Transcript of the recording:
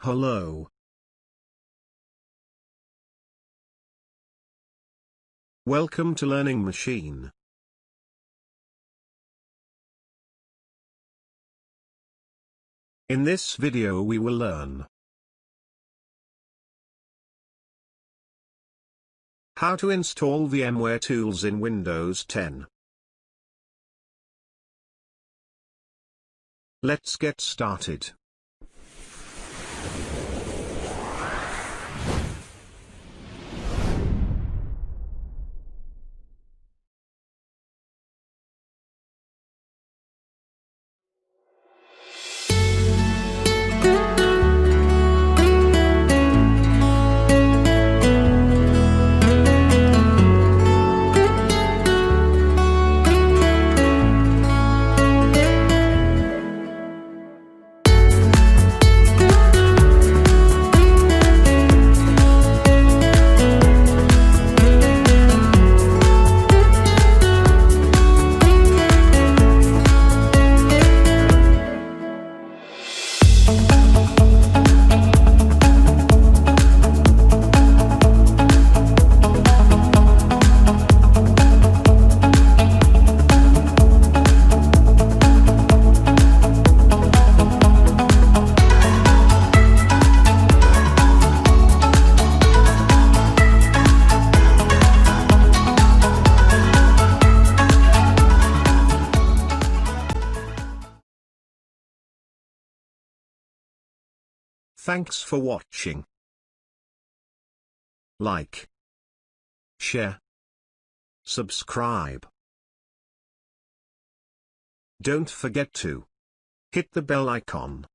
Hello. Welcome to Learning Machine. In this video we will learn how to install VMware Tools in Windows 10. Let's get started. Thanks for watching. Like, share, subscribe. Don't forget to hit the bell icon.